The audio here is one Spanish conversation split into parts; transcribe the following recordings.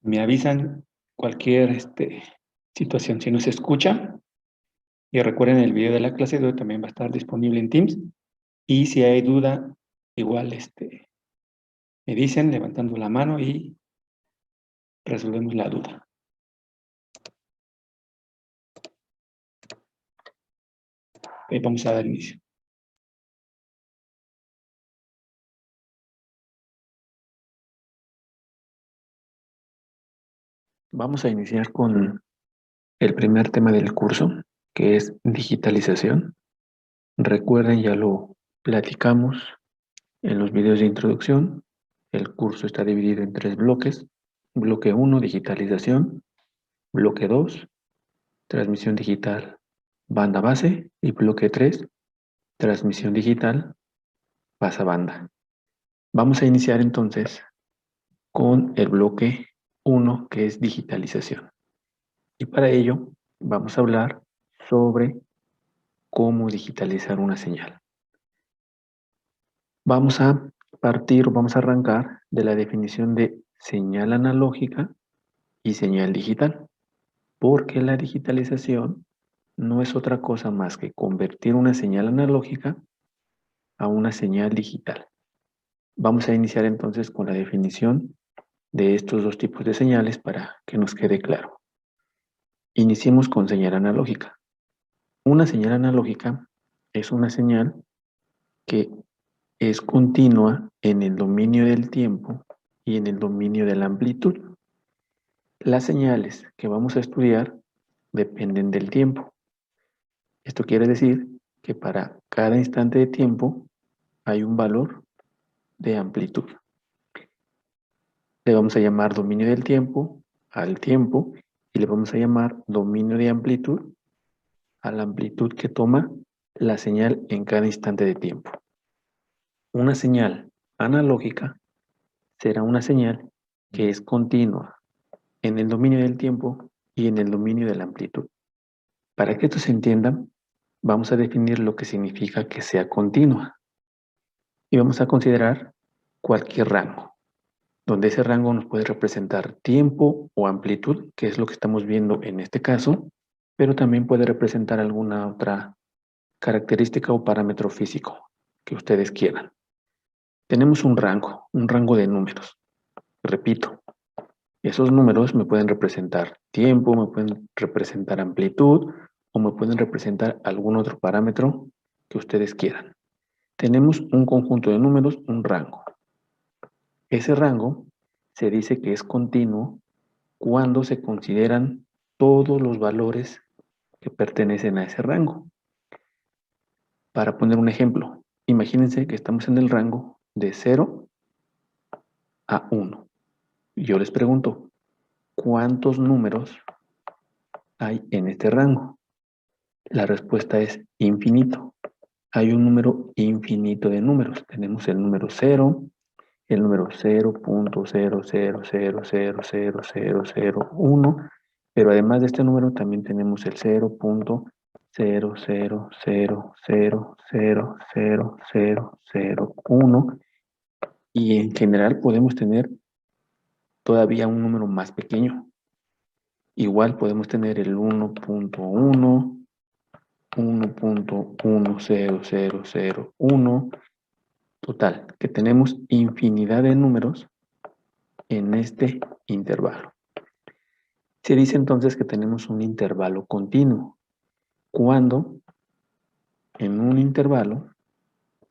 Me avisan cualquier situación. Si no se escucha, y recuerden el video de la clase de hoy también va a estar disponible en Teams. Y si hay duda, igual me dicen levantando la mano y resolvemos la duda. Vamos a dar inicio. Vamos a iniciar con el primer tema del curso, que es digitalización. Recuerden, ya lo platicamos en los videos de introducción. El curso está dividido en 3 bloques. Bloque 1, digitalización. Bloque 2, transmisión digital banda base. Y bloque 3, transmisión digital pasabanda. Vamos a iniciar entonces con el bloque 1, que es digitalización. Y para ello vamos a hablar sobre cómo digitalizar una señal. Vamos a vamos a arrancar de la definición de señal analógica y señal digital, porque la digitalización no es otra cosa más que convertir una señal analógica a una señal digital. Vamos a iniciar entonces con la definición de estos dos tipos de señales para que nos quede claro. Iniciemos con señal analógica. Una señal analógica es una señal que es continua en el dominio del tiempo y en el dominio de la amplitud. Las señales que vamos a estudiar dependen del tiempo. Esto quiere decir que para cada instante de tiempo hay un valor de amplitud. Le vamos a llamar dominio del tiempo al tiempo y le vamos a llamar dominio de amplitud a la amplitud que toma la señal en cada instante de tiempo. Una señal analógica será una señal que es continua en el dominio del tiempo y en el dominio de la amplitud. Para que esto se entienda, vamos a definir lo que significa que sea continua. Y vamos a considerar cualquier rango, donde ese rango nos puede representar tiempo o amplitud, que es lo que estamos viendo en este caso, pero también puede representar alguna otra característica o parámetro físico que ustedes quieran. Tenemos un rango de números. Repito, esos números me pueden representar tiempo, me pueden representar amplitud o me pueden representar algún otro parámetro que ustedes quieran. Tenemos un conjunto de números, un rango. Ese rango se dice que es continuo cuando se consideran todos los valores que pertenecen a ese rango. Para poner un ejemplo, imagínense que estamos en el rango de 0 a 1. Yo les pregunto, ¿cuántos números hay en este rango? La respuesta es infinito. Hay un número infinito de números. Tenemos el número 0, el número 0.000000001, pero además de este número también tenemos el 0.000000001 y en general podemos tener todavía un número más pequeño. Igual podemos tener el 1.1, 1.10001. Total, que tenemos infinidad de números en este intervalo. Se dice entonces que tenemos un intervalo continuo. Cuando en un intervalo,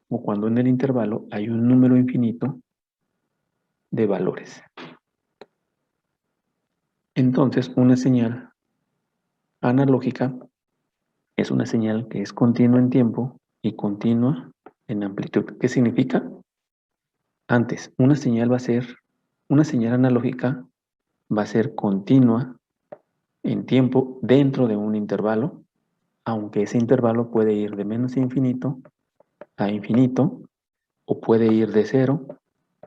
o cuando en el intervalo hay un número infinito de valores. Entonces, una señal analógica es una señal que es continua en tiempo y continua en amplitud. ¿Qué significa? Antes, una señal analógica va a ser continua en tiempo dentro de un intervalo, aunque ese intervalo puede ir de menos infinito a infinito, o puede ir de 0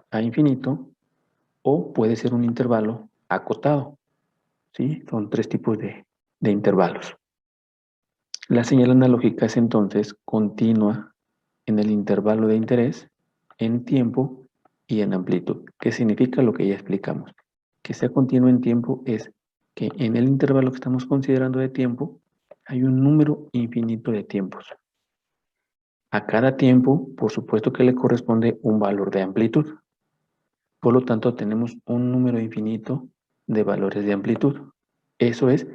a infinito, o puede ser un intervalo acotado. ¿Sí? Son 3 tipos de intervalos. La señal analógica es entonces continua en el intervalo de interés, en tiempo y en amplitud. ¿Qué significa? Lo que ya explicamos. Que sea continuo en tiempo es que en el intervalo que estamos considerando de tiempo hay un número infinito de tiempos. A cada tiempo, por supuesto que le corresponde un valor de amplitud. Por lo tanto, tenemos un número infinito de valores de amplitud. Eso es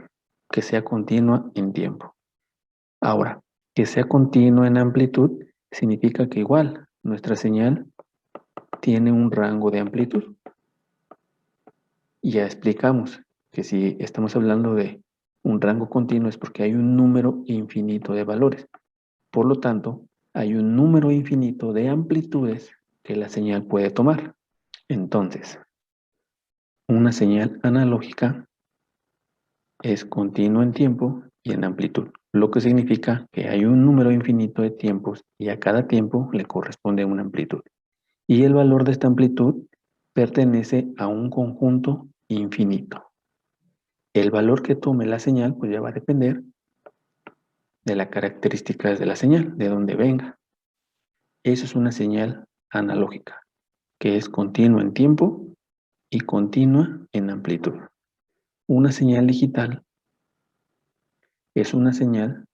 que sea continua en tiempo. Ahora, que sea continua en amplitud significa que igual nuestra señal tiene un rango de amplitud. Y ya explicamos que si estamos hablando de un rango continuo es porque hay un número infinito de valores. Por lo tanto, hay un número infinito de amplitudes que la señal puede tomar. Entonces, una señal analógica es continua en tiempo y en amplitud, lo que significa que hay un número infinito de tiempos y a cada tiempo le corresponde una amplitud. Y el valor de esta amplitud pertenece a un conjunto infinito. El valor que tome la señal pues ya va a depender de las características de la señal, de dónde venga. Eso es una señal analógica, que es continua en tiempo y continua en amplitud. Una señal digital es una señal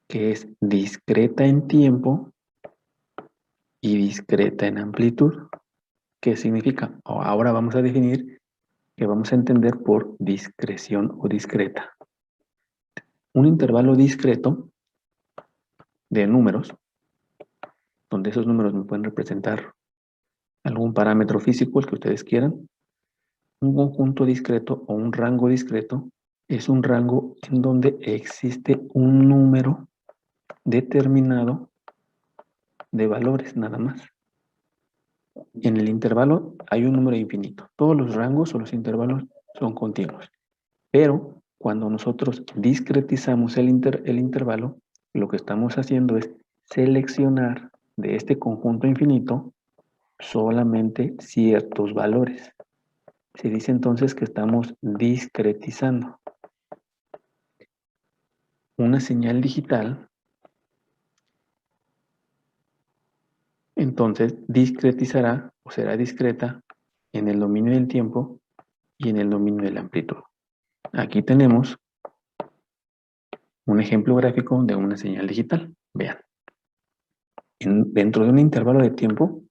que es discreta en tiempo y discreta en amplitud. ¿Qué significa? Ahora vamos a definir que vamos a entender por discreción o discreta. Un intervalo discreto de números, donde esos números me pueden representar algún parámetro físico, el que ustedes quieran. Un conjunto discreto o un rango discreto es un rango en donde existe un número determinado de valores nada más. En el intervalo hay un número infinito. Todos los rangos o los intervalos son continuos. Pero cuando nosotros discretizamos el intervalo, lo que estamos haciendo es seleccionar de este conjunto infinito solamente ciertos valores. Se dice entonces que estamos discretizando. Una señal digital, entonces discretizará o será discreta en el dominio del tiempo y en el dominio de la amplitud. Aquí tenemos un ejemplo gráfico de una señal digital. Vean, dentro de un intervalo de tiempo,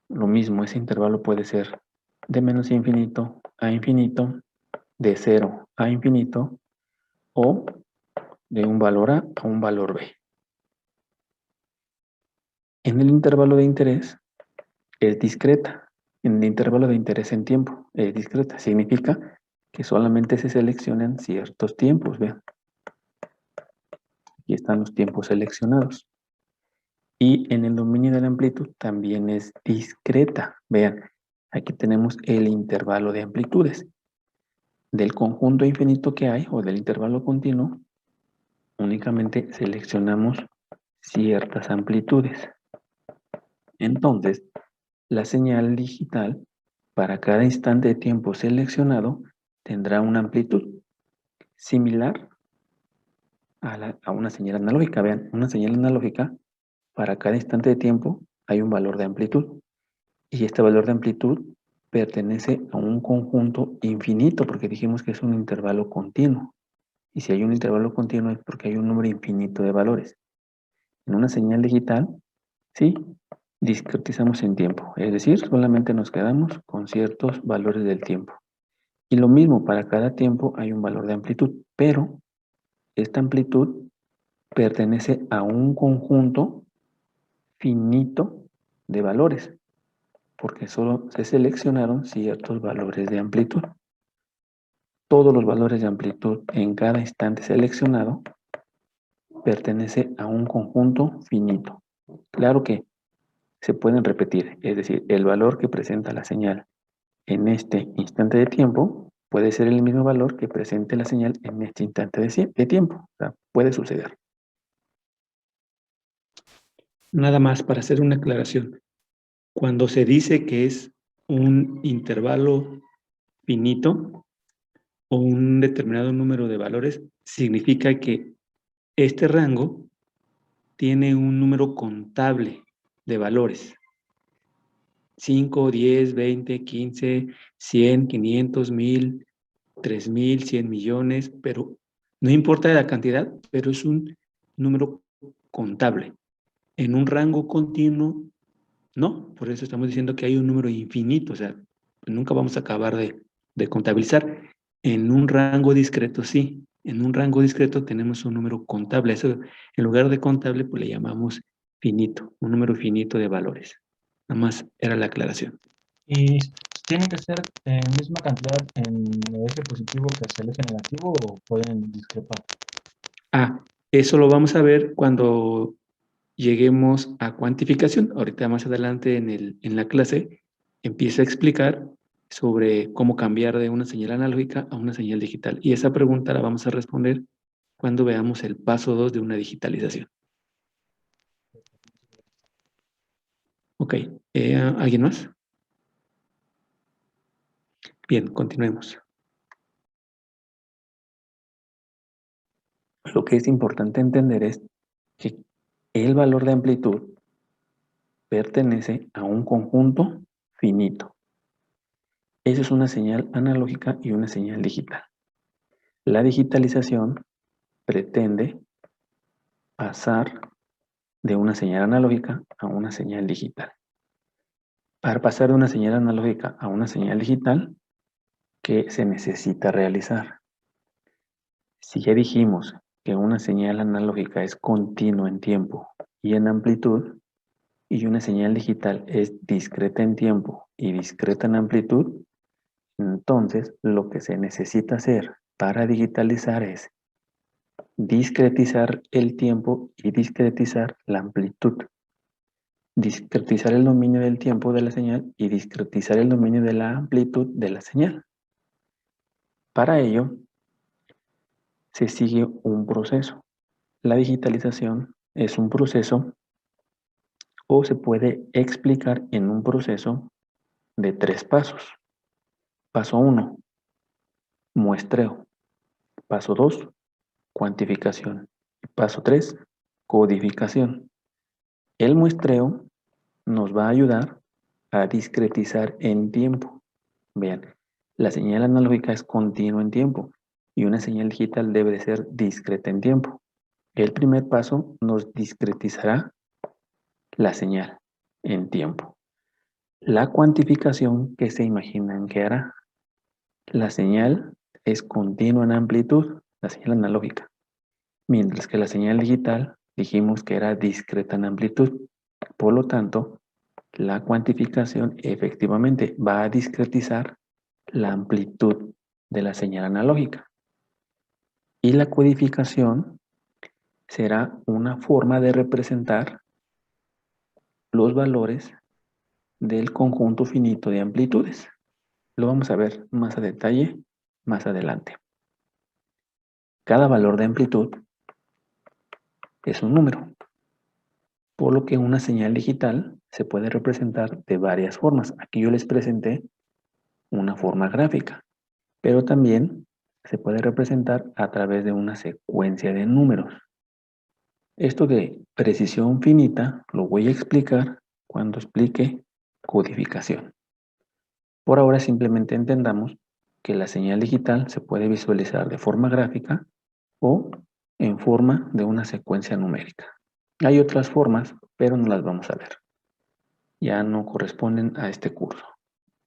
lo mismo, ese intervalo puede ser de menos infinito a infinito, de 0 a infinito o de un valor A a un valor B. En el intervalo de interés es discreta. En el intervalo de interés en tiempo es discreta. Significa que solamente se seleccionan ciertos tiempos. Vean, aquí están los tiempos seleccionados. Y en el dominio de la amplitud también es discreta. Vean, aquí tenemos el intervalo de amplitudes. Del conjunto infinito que hay o del intervalo continuo, únicamente seleccionamos ciertas amplitudes. Entonces, la señal digital para cada instante de tiempo seleccionado tendrá una amplitud similar a una señal analógica. Vean, una señal analógica para cada instante de tiempo hay un valor de amplitud y este valor de amplitud pertenece a un conjunto infinito porque dijimos que es un intervalo continuo. Y si hay un intervalo continuo es porque hay un número infinito de valores. En una señal digital, sí, discretizamos en tiempo, es decir, solamente nos quedamos con ciertos valores del tiempo. Y lo mismo, para cada tiempo hay un valor de amplitud, pero esta amplitud pertenece a un conjunto finito de valores, porque solo se seleccionaron ciertos valores de amplitud. Todos los valores de amplitud en cada instante seleccionado pertenece a un conjunto finito. Claro que se pueden repetir, es decir, el valor que presenta la señal en este instante de tiempo puede ser el mismo valor que presente la señal en este instante de tiempo. O sea, puede suceder. Nada más para hacer una aclaración. Cuando se dice que es un intervalo finito o un determinado número de valores, significa que este rango tiene un número contable de valores. 5, 10, 20, 15, 100, 500, 1000, 3000, 100 millones, pero no importa la cantidad, pero es un número contable. En un rango continuo, no, por eso estamos diciendo que hay un número infinito, o sea, nunca vamos a acabar de contabilizar. En un rango discreto, sí. En un rango discreto tenemos un número contable. Eso, en lugar de contable, pues le llamamos finito, un número finito de valores. Nada más era la aclaración. ¿Y tienen que ser misma cantidad en el eje positivo que hacia el eje negativo o pueden discrepar? Eso lo vamos a ver cuando lleguemos a cuantificación. Ahorita más adelante en la clase empieza a explicar sobre cómo cambiar de una señal analógica a una señal digital. Y esa pregunta la vamos a responder cuando veamos el paso 2 de una digitalización. Ok, ¿alguien más? Bien, continuemos. Lo que es importante entender es que el valor de amplitud pertenece a un conjunto finito. Esa es una señal analógica y una señal digital. La digitalización pretende pasar de una señal analógica a una señal digital. Para pasar de una señal analógica a una señal digital, ¿qué se necesita realizar? Si ya dijimos que una señal analógica es continua en tiempo y en amplitud, y una señal digital es discreta en tiempo y discreta en amplitud, entonces lo que se necesita hacer para digitalizar es discretizar el tiempo y discretizar la amplitud. Discretizar el dominio del tiempo de la señal y discretizar el dominio de la amplitud de la señal. Para ello, se sigue un proceso. La digitalización es un proceso o se puede explicar en un proceso de 3 pasos. Paso 1, muestreo. Paso 2, cuantificación. Paso 3, codificación. El muestreo nos va a ayudar a discretizar en tiempo. Vean, la señal analógica es continua en tiempo y una señal digital debe de ser discreta en tiempo. El primer paso nos discretizará la señal en tiempo. La cuantificación, ¿qué se imaginan que hará? La señal es continua en amplitud, la señal analógica, mientras que la señal digital dijimos que era discreta en amplitud. Por lo tanto, la cuantificación efectivamente va a discretizar la amplitud de la señal analógica. Y la codificación será una forma de representar los valores del conjunto finito de amplitudes. Lo vamos a ver más a detalle más adelante. Cada valor de amplitud es un número, por lo que una señal digital se puede representar de varias formas. Aquí yo les presenté una forma gráfica, pero también se puede representar a través de una secuencia de números. Esto de precisión finita lo voy a explicar cuando explique codificación. Por ahora simplemente entendamos que la señal digital se puede visualizar de forma gráfica o en forma de una secuencia numérica. Hay otras formas, pero no las vamos a ver. Ya no corresponden a este curso.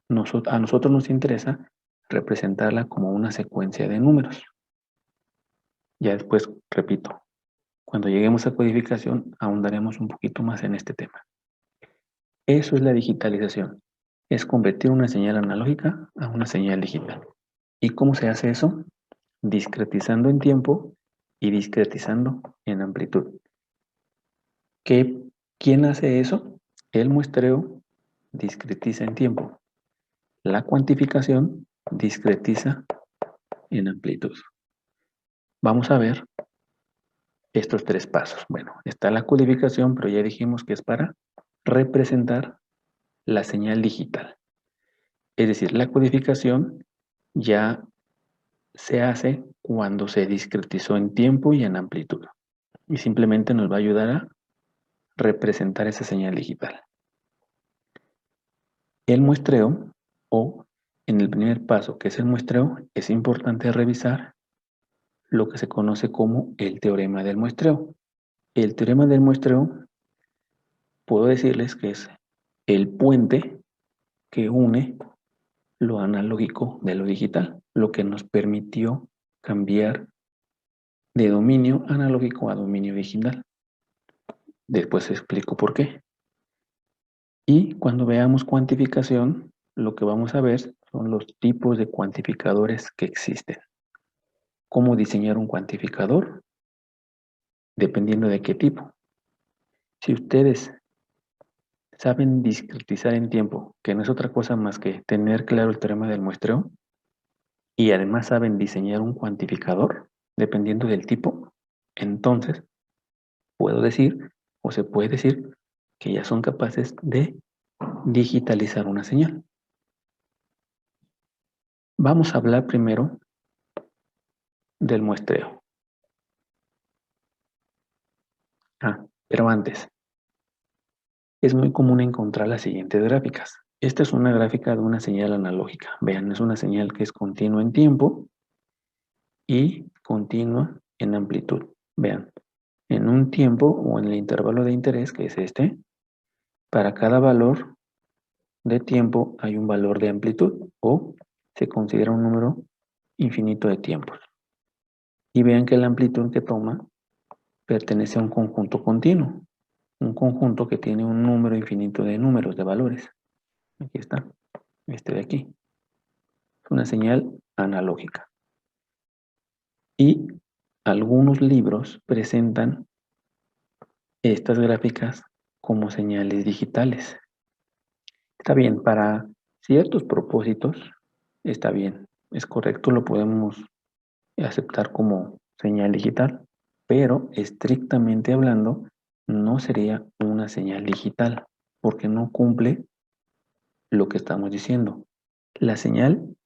A nosotros nos interesa representarla como una secuencia de números. Ya después, repito, cuando lleguemos a codificación, ahondaremos un poquito más en este tema. Eso es la digitalización. Es convertir una señal analógica a una señal digital. ¿Y cómo se hace eso? Discretizando en tiempo y discretizando en amplitud. ¿Quién hace eso? El muestreo discretiza en tiempo. La cuantificación discretiza en amplitud. Vamos a ver estos 3 pasos. Bueno, está la codificación, pero ya dijimos que es para representar la señal digital. Es decir, la codificación ya se hace cuando se discretizó en tiempo y en amplitud. Y simplemente nos va a ayudar a representar esa señal digital. El muestreo, o en el primer paso, que es el muestreo, es importante revisar lo que se conoce como el teorema del muestreo. El teorema del muestreo, puedo decirles que es el puente que une lo analógico de lo digital, lo que nos permitió cambiar de dominio analógico a dominio digital. Después explico por qué. Y cuando veamos cuantificación, lo que vamos a ver son los tipos de cuantificadores que existen. ¿Cómo diseñar un cuantificador? Dependiendo de qué tipo. Si ustedes saben discretizar en tiempo, que no es otra cosa más que tener claro el teorema del muestreo, y además saben diseñar un cuantificador, dependiendo del tipo, entonces puedo decir, o se puede decir, que ya son capaces de digitalizar una señal. Vamos a hablar primero del muestreo. Pero antes, es muy común encontrar las siguientes gráficas. Esta es una gráfica de una señal analógica. Vean, es una señal que es continua en tiempo y continua en amplitud. Vean, en un tiempo o en el intervalo de interés, que es este, para cada valor de tiempo hay un valor de amplitud o se considera un número infinito de tiempos. Y vean que la amplitud que toma pertenece a un conjunto continuo, un conjunto que tiene un número infinito de números, de valores. Aquí está, este de aquí. Es una señal analógica. Y algunos libros presentan estas gráficas como señales digitales. Está bien, para ciertos propósitos está bien, es correcto, lo podemos aceptar como señal digital, pero estrictamente hablando no sería una señal digital porque no cumple lo que estamos diciendo. La señal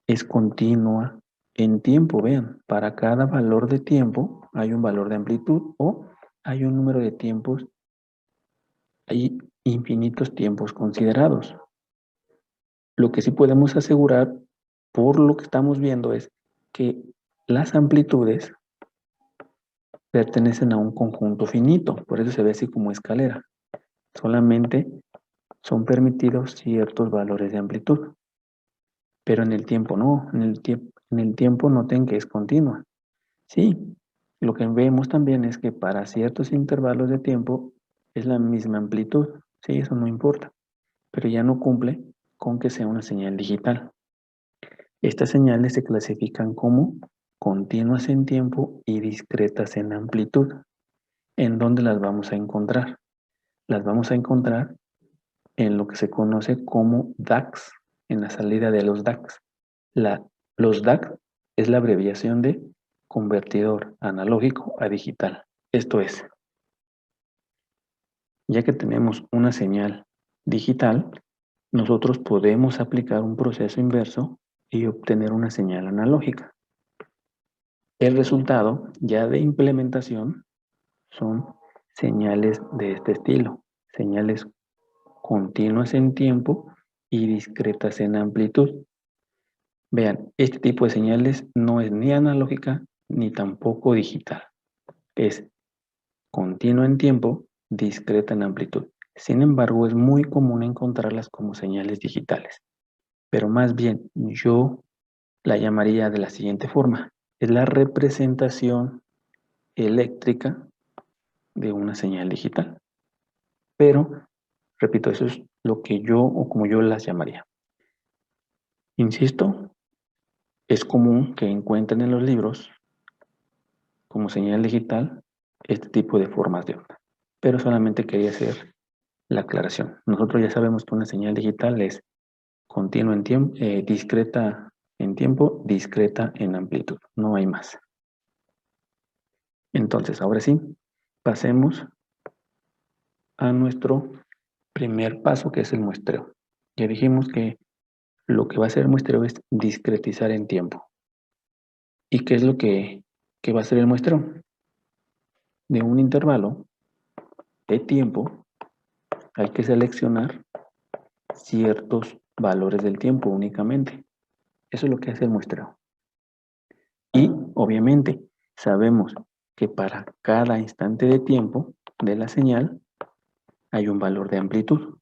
es continua en tiempo, vean, para cada valor de tiempo hay un valor de amplitud o hay un número de tiempos, hay infinitos tiempos considerados. Lo que sí podemos asegurar por lo que estamos viendo es que las amplitudes pertenecen a un conjunto finito, por eso se ve así como escalera. Solamente son permitidos ciertos valores de amplitud, pero en el tiempo no, en el tiempo noten que es continua. Sí, lo que vemos también es que para ciertos intervalos de tiempo es la misma amplitud, sí, eso no importa, pero ya no cumple con que sea una señal digital. Estas señales se clasifican como continuas en tiempo y discretas en amplitud. ¿En dónde las vamos a encontrar? Las vamos a encontrar en lo que se conoce como DACs, en la salida de los DACs. Los DACs es la abreviación de convertidor analógico a digital. Esto es, ya que tenemos una señal digital, nosotros podemos aplicar un proceso inverso y obtener una señal analógica. El resultado ya de implementación son señales de este estilo, señales continuas en tiempo y discretas en amplitud. Vean, este tipo de señales no es ni analógica ni tampoco digital. Es continua en tiempo, discreta en amplitud. Sin embargo, es muy común encontrarlas como señales digitales. Pero más bien, yo la llamaría de la siguiente forma. Es la representación eléctrica de una señal digital. Pero, repito, eso es lo que yo o como yo las llamaría. Insisto, es común que encuentren en los libros como señal digital este tipo de formas de onda. Pero solamente quería hacer la aclaración. Nosotros ya sabemos que una señal digital es continua en tiempo, discreta en tiempo, discreta en amplitud. No hay más. Entonces, ahora sí, pasemos a nuestro primer paso, que es el muestreo. Ya dijimos que lo que va a hacer el muestreo es discretizar en tiempo. ¿Y qué es lo que va a hacer el muestreo? De un intervalo de tiempo hay que seleccionar ciertos valores del tiempo únicamente. Eso es lo que hace el muestreo. Y obviamente sabemos que para cada instante de tiempo de la señal hay un valor de amplitud.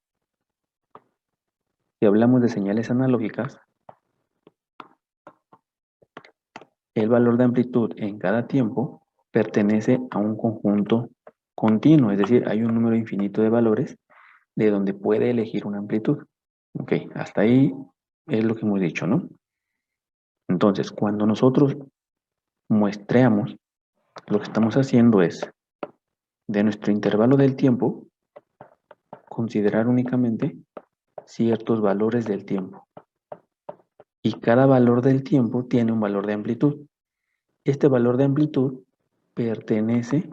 Si hablamos de señales analógicas, el valor de amplitud en cada tiempo pertenece a un conjunto continuo, es decir, hay un número infinito de valores de donde puede elegir una amplitud. Ok, hasta ahí es lo que hemos dicho, ¿no? Entonces, cuando nosotros muestreamos, lo que estamos haciendo es, de nuestro intervalo del tiempo, considerar únicamente ciertos valores del tiempo. Y cada valor del tiempo tiene un valor de amplitud. Este valor de amplitud pertenece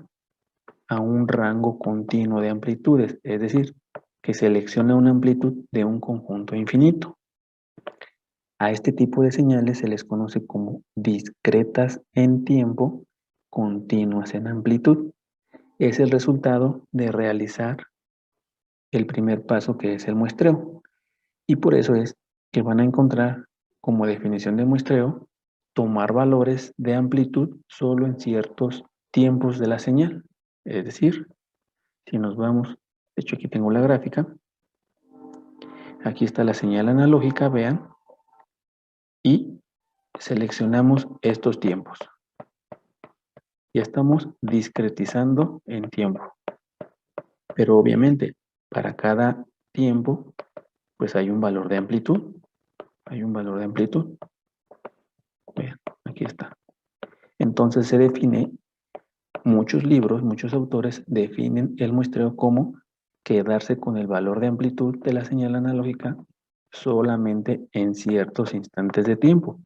a un rango continuo de amplitudes, es decir, que selecciona una amplitud de un conjunto infinito. A este tipo de señales se les conoce como discretas en tiempo, continuas en amplitud. Es el resultado de realizar el primer paso, que es el muestreo. Y por eso es que van a encontrar como definición de muestreo tomar valores de amplitud solo en ciertos tiempos de la señal. Es decir, si nos vamos, de hecho aquí tengo la gráfica, aquí está la señal analógica, vean, y seleccionamos estos tiempos. Ya estamos discretizando en tiempo. Pero obviamente, para cada tiempo, pues hay un valor de amplitud. Hay un valor de amplitud. Vean, aquí está. Entonces se define, muchos libros, muchos autores definen el muestreo como quedarse con el valor de amplitud de la señal analógica solamente en ciertos instantes de tiempo.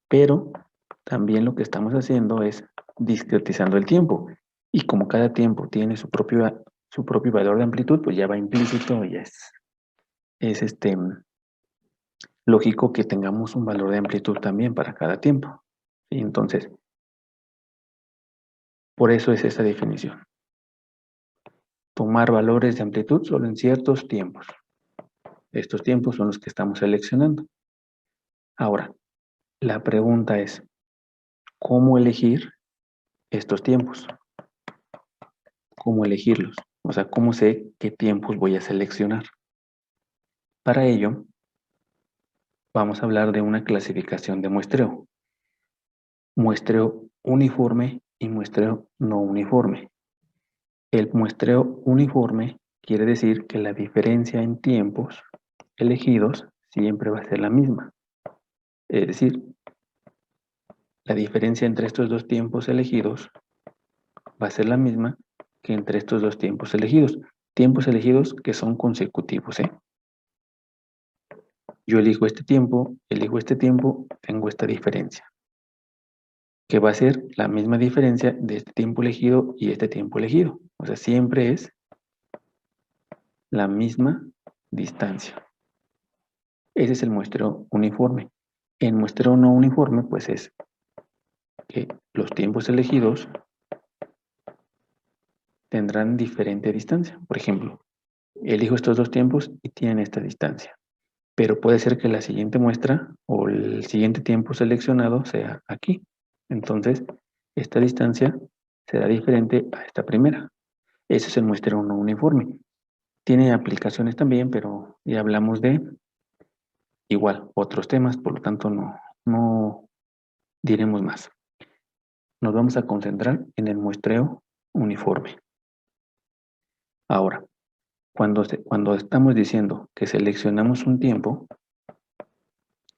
Pero también lo que estamos haciendo es discretizando el tiempo. Y como cada tiempo tiene su propio valor de amplitud, pues ya va implícito y es lógico que tengamos un valor de amplitud también para cada tiempo. Y entonces, por eso es esa definición. Tomar valores de amplitud solo en ciertos tiempos. Estos tiempos son los que estamos seleccionando. Ahora, la pregunta es, ¿cómo elegir estos tiempos? ¿Cómo elegirlos? O sea, ¿cómo sé qué tiempos voy a seleccionar? Para ello, vamos a hablar de una clasificación de muestreo. Muestreo uniforme y muestreo no uniforme. El muestreo uniforme quiere decir que la diferencia en tiempos elegidos siempre va a ser la misma. Es decir, la diferencia entre estos dos tiempos elegidos va a ser la misma que entre estos dos tiempos elegidos. Tiempos elegidos que son consecutivos, ¿eh? Yo elijo este tiempo, tengo esta diferencia, que va a ser la misma diferencia de este tiempo elegido y este tiempo elegido. O sea, siempre es la misma distancia. Ese es el muestreo uniforme. El muestreo no uniforme, pues es que los tiempos elegidos tendrán diferente distancia. Por ejemplo, elijo estos dos tiempos y tienen esta distancia. Pero puede ser que la siguiente muestra o el siguiente tiempo seleccionado sea aquí. Entonces, esta distancia será diferente a esta primera. Ese es el muestreo no uniforme. Tiene aplicaciones también, pero ya hablamos de igual otros temas, por lo tanto no diremos más. Nos vamos a concentrar en el muestreo uniforme. Ahora, cuando estamos diciendo que seleccionamos un tiempo,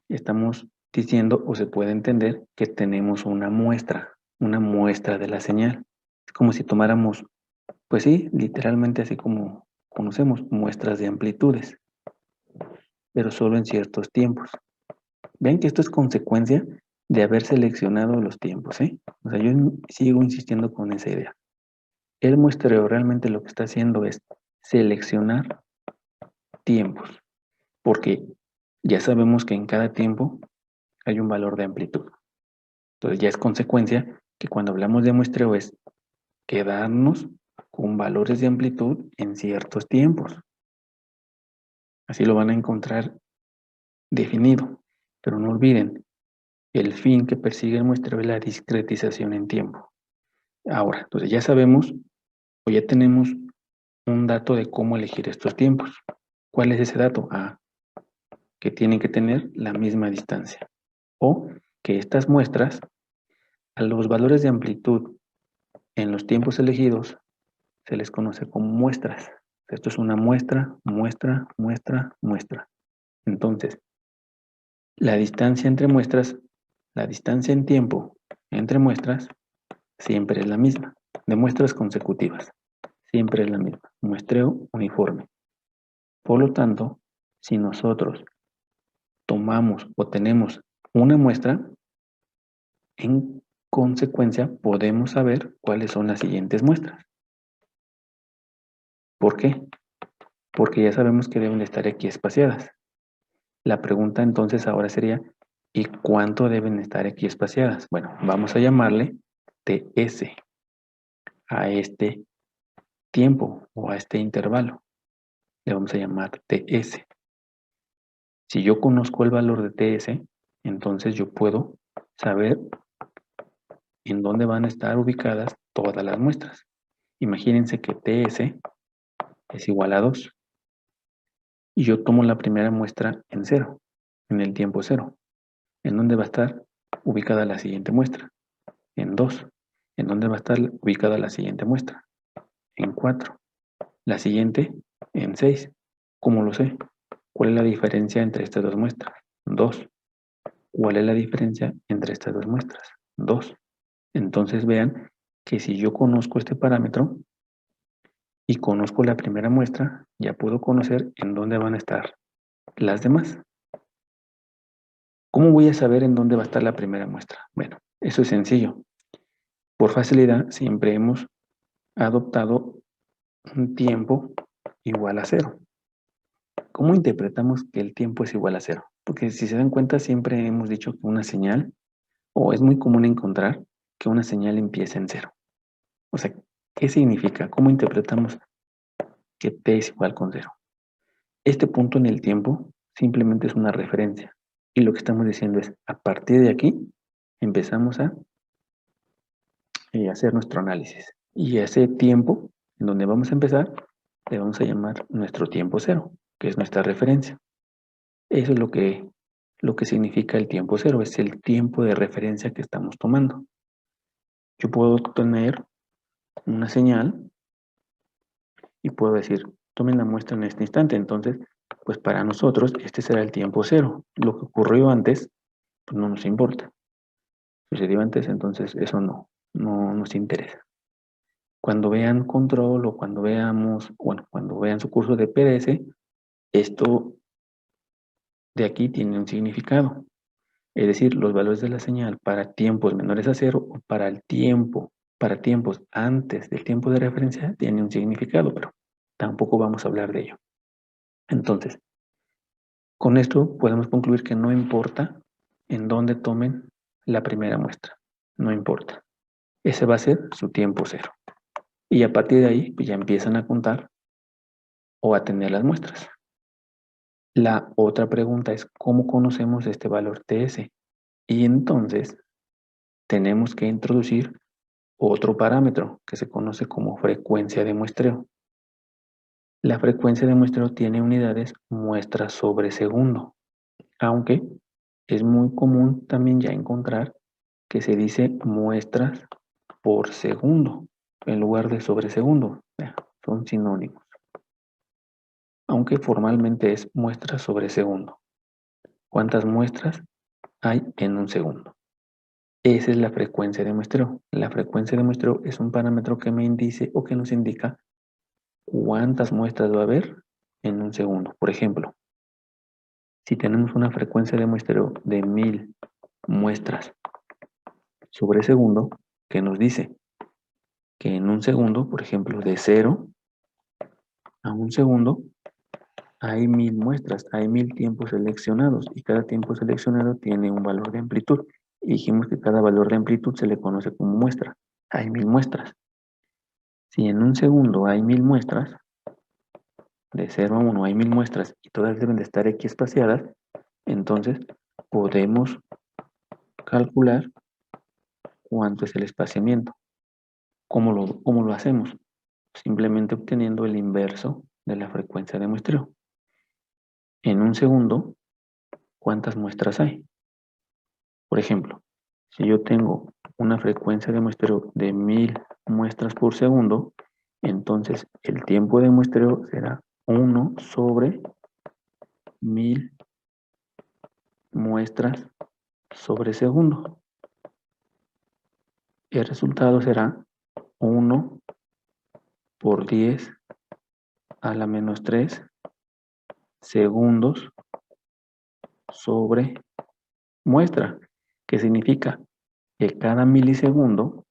estamos diciendo o se puede entender que tenemos una muestra de la señal. Es como si tomáramos, pues sí, literalmente así como conocemos, muestras de amplitudes, pero solo en ciertos tiempos. Ven que esto es consecuencia de haber seleccionado los tiempos, ¿eh? O sea, yo sigo insistiendo con esa idea. El muestreo realmente lo que está haciendo es seleccionar tiempos, porque ya sabemos que en cada tiempo hay un valor de amplitud. Entonces ya es consecuencia que cuando hablamos de muestreo es quedarnos con valores de amplitud en ciertos tiempos. Así lo van a encontrar definido. Pero no olviden, el fin que persigue el muestreo es la discretización en tiempo. Ahora, entonces ya sabemos o ya tenemos un dato de cómo elegir estos tiempos. ¿Cuál es ese dato? Que tienen que tener la misma distancia. O que estas muestras, a los valores de amplitud en los tiempos elegidos, se les conoce como muestras. Esto es una muestra, muestra, muestra, muestra. Entonces, la distancia entre muestras, la distancia en tiempo entre muestras, siempre es la misma. De muestras consecutivas, siempre es la misma. Muestreo uniforme. Por lo tanto, si nosotros tomamos o tenemos una muestra, en consecuencia podemos saber cuáles son las siguientes muestras. ¿Por qué? Porque ya sabemos que deben de estar aquí espaciadas. La pregunta entonces ahora sería, ¿y cuánto deben estar aquí espaciadas? Bueno, vamos a llamarle TS a este tiempo o a este intervalo. Le vamos a llamar TS. Si yo conozco el valor de TS, entonces yo puedo saber en dónde van a estar ubicadas todas las muestras. Imagínense que TS es igual a 2. Y yo tomo la primera muestra en 0, en el tiempo 0. ¿En dónde va a estar ubicada la siguiente muestra? En 2. ¿En dónde va a estar ubicada la siguiente muestra? En 4. La siguiente en 6. ¿Cómo lo sé? ¿Cuál es la diferencia entre estas dos muestras? 2. ¿Cuál es la diferencia entre estas dos muestras? 2. Entonces vean que si yo conozco este parámetro y conozco la primera muestra, ya puedo conocer en dónde van a estar las demás. ¿Cómo voy a saber en dónde va a estar la primera muestra? Bueno, eso es sencillo. Por facilidad siempre hemos adoptado un tiempo igual a 0. ¿Cómo interpretamos que el tiempo es igual a 0? Porque si se dan cuenta siempre hemos dicho que una señal, o es muy común encontrar que una señal empieza en 0. O sea, ¿qué significa? ¿Cómo interpretamos que t es igual con 0? Este punto en el tiempo simplemente es una referencia. Y lo que estamos diciendo es, a partir de aquí, empezamos a hacer nuestro análisis. Y ese tiempo en donde vamos a empezar, le vamos a llamar nuestro tiempo 0, que es nuestra referencia. Eso es lo que significa el tiempo 0, es el tiempo de referencia que estamos tomando. Yo puedo tener una señal y puedo decir, tomen la muestra en este instante. Entonces, pues para nosotros este será el tiempo 0. Lo que ocurrió antes, pues no nos importa. Sucedió antes, entonces eso no nos interesa. Cuando vean control o cuando vean su curso de PDS, esto de aquí tiene un significado. Es decir, los valores de la señal para tiempos menores a 0 o para tiempos antes del tiempo de referencia tienen un significado, pero tampoco vamos a hablar de ello. Entonces, con esto podemos concluir que no importa en dónde tomen la primera muestra. No importa. Ese va a ser su tiempo 0. Y a partir de ahí, pues ya empiezan a contar o a tener las muestras. La otra pregunta es, ¿cómo conocemos este valor TS? Y entonces, tenemos que introducir otro parámetro que se conoce como frecuencia de muestreo. La frecuencia de muestreo tiene unidades muestras sobre segundo, aunque es muy común también ya encontrar que se dice muestras por segundo en lugar de sobre segundo. Son sinónimos. Aunque formalmente es muestras sobre segundo. ¿Cuántas muestras hay en un segundo? Esa es la frecuencia de muestreo. La frecuencia de muestreo es un parámetro que me dice o que nos indica cuántas muestras va a haber en un segundo. Por ejemplo, si tenemos una frecuencia de muestreo de 1000 muestras sobre segundo, que nos dice que en un segundo, por ejemplo, de 0 a un segundo, hay 1000 muestras, hay 1000 tiempos seleccionados y cada tiempo seleccionado tiene un valor de amplitud. Y dijimos que cada valor de amplitud se le conoce como muestra. Hay 1000 muestras. Si en un segundo hay 1000 muestras, de 0 a 1 hay 1000 muestras y todas deben de estar equiespaciadas, entonces podemos calcular cuánto es el espaciamiento. ¿Cómo lo hacemos? Simplemente obteniendo el inverso de la frecuencia de muestreo. En un segundo, ¿cuántas muestras hay? Por ejemplo, si yo tengo una frecuencia de muestreo de 1000 muestras por segundo, entonces el tiempo de muestreo será 1 sobre 1000 muestras sobre segundo. El resultado será 1 por 10 a la menos 3 segundos sobre muestra, que significa que cada milisegundo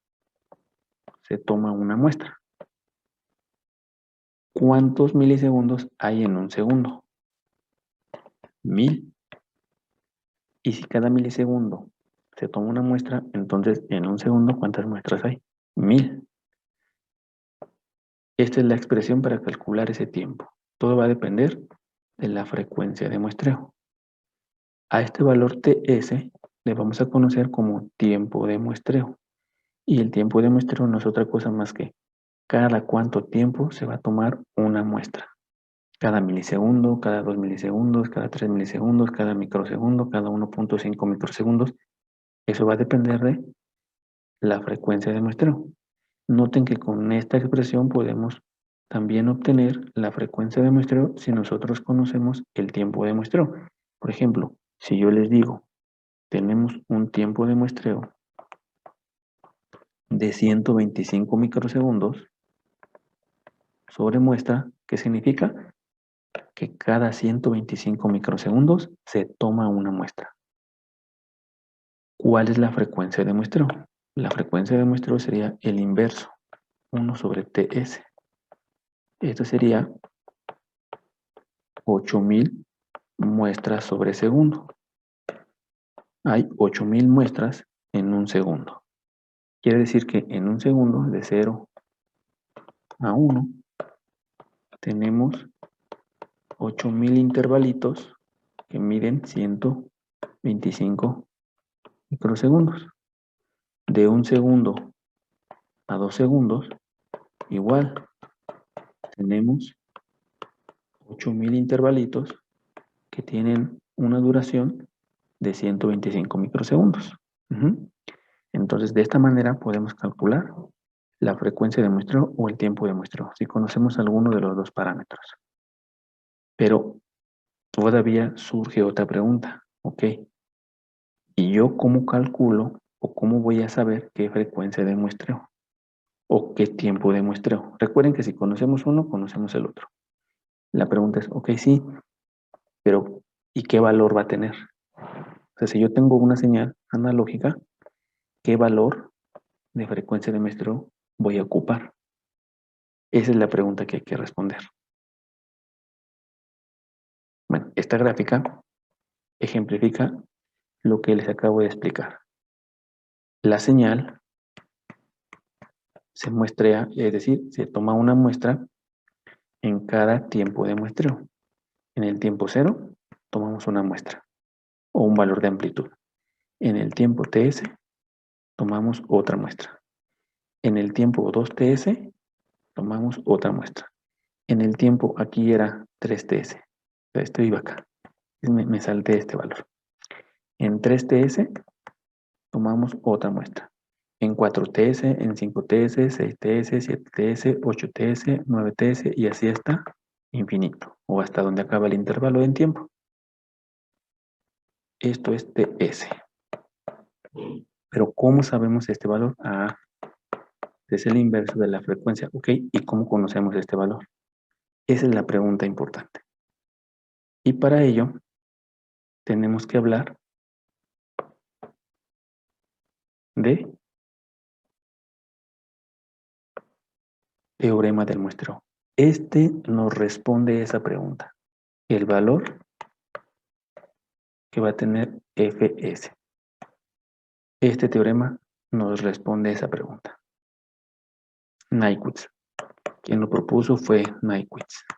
se toma una muestra. ¿Cuántos milisegundos hay en un segundo? 1000. Y si cada milisegundo se toma una muestra, entonces en un segundo, ¿cuántas muestras hay? 1000. Esta es la expresión para calcular ese tiempo. Todo va a depender de la frecuencia de muestreo. A este valor TS le vamos a conocer como tiempo de muestreo. Y el tiempo de muestreo no es otra cosa más que cada cuánto tiempo se va a tomar una muestra. Cada milisegundo, cada 2 milisegundos, cada 3 milisegundos, cada microsegundo, cada 1.5 microsegundos. Eso va a depender de la frecuencia de muestreo. Noten que con esta expresión podemos también obtener la frecuencia de muestreo si nosotros conocemos el tiempo de muestreo. Por ejemplo, si yo les digo, tenemos un tiempo de muestreo de 125 microsegundos sobre muestra, ¿qué significa? Que cada 125 microsegundos se toma una muestra. ¿Cuál es la frecuencia de muestreo? La frecuencia de muestreo sería el inverso, 1 sobre TS. Esto sería 8000 muestras sobre segundo. Hay 8000 muestras en un segundo. Quiere decir que en un segundo, de 0 a 1, tenemos 8000 intervalitos que miden 125 microsegundos. De un segundo a 2 segundos, igual, tenemos 8000 intervalitos que tienen una duración de 125 microsegundos. Entonces, de esta manera podemos calcular la frecuencia de muestreo o el tiempo de muestreo, si conocemos alguno de los dos parámetros. Pero todavía surge otra pregunta, ¿ok? ¿Y yo cómo calculo o cómo voy a saber qué frecuencia de muestreo o qué tiempo de muestreo? Recuerden que si conocemos uno, conocemos el otro. La pregunta es, ok, sí, pero ¿y qué valor va a tener? O sea, si yo tengo una señal analógica, ¿qué valor de frecuencia de muestreo voy a ocupar? Esa es la pregunta que hay que responder. Bueno, esta gráfica ejemplifica lo que les acabo de explicar. La señal se muestrea, es decir, se toma una muestra en cada tiempo de muestreo. En el tiempo 0, tomamos una muestra o un valor de amplitud. En el tiempo TS, tomamos otra muestra. En el tiempo 2TS, tomamos otra muestra. En el tiempo, aquí era 3TS. Esto iba acá. Me salté este valor. En 3TS, tomamos otra muestra. En 4TS, en 5TS, 6TS, 7TS, 8TS, 9TS y así hasta infinito, o hasta donde acaba el intervalo en tiempo. Esto es TS. Pero ¿cómo sabemos este valor? Ah, es el inverso de la frecuencia. Ok, ¿y cómo conocemos este valor? Esa es la pregunta importante. Y para ello, tenemos que hablar de teorema del muestreo. Este nos responde esa pregunta. El valor que va a tener Fs. Este teorema nos responde esa pregunta. Nyquist. Quien lo propuso fue Nyquist.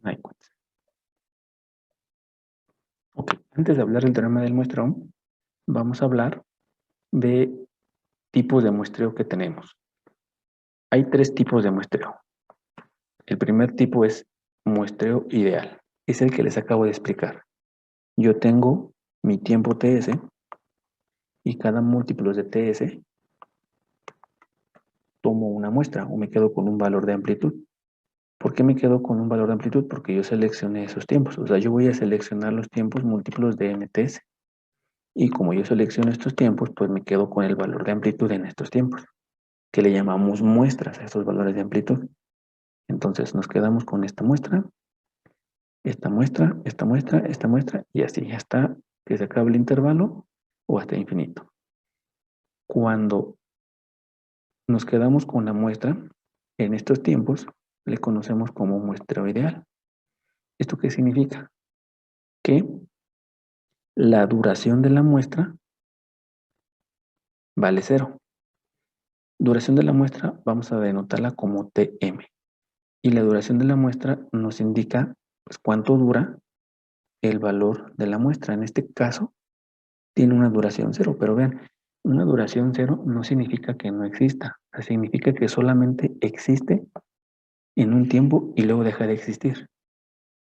Nyquist. Ok, antes de hablar del teorema del muestreo, vamos a hablar de tipos de muestreo que tenemos. Hay 3 tipos de muestreo. El primer tipo es muestreo ideal. Es el que les acabo de explicar. Yo tengo mi tiempo TS y cada múltiplo de TS tomo una muestra o me quedo con un valor de amplitud. ¿Por qué me quedo con un valor de amplitud? Porque yo seleccioné esos tiempos. O sea, yo voy a seleccionar los tiempos múltiplos de MTS. Y como yo selecciono estos tiempos, pues me quedo con el valor de amplitud en estos tiempos, que le llamamos muestras a estos valores de amplitud. Entonces nos quedamos con esta muestra, esta muestra, esta muestra, esta muestra, y así hasta que se acabe el intervalo o hasta infinito. Cuando nos quedamos con la muestra, en estos tiempos le conocemos como muestreo ideal. ¿Esto qué significa? Que la duración de la muestra vale 0. Duración de la muestra vamos a denotarla como Tm. Y la duración de la muestra nos indica pues, cuánto dura el valor de la muestra. En este caso, tiene una duración 0, pero vean, una duración 0 no significa que no exista, significa que solamente existe en un tiempo y luego deja de existir.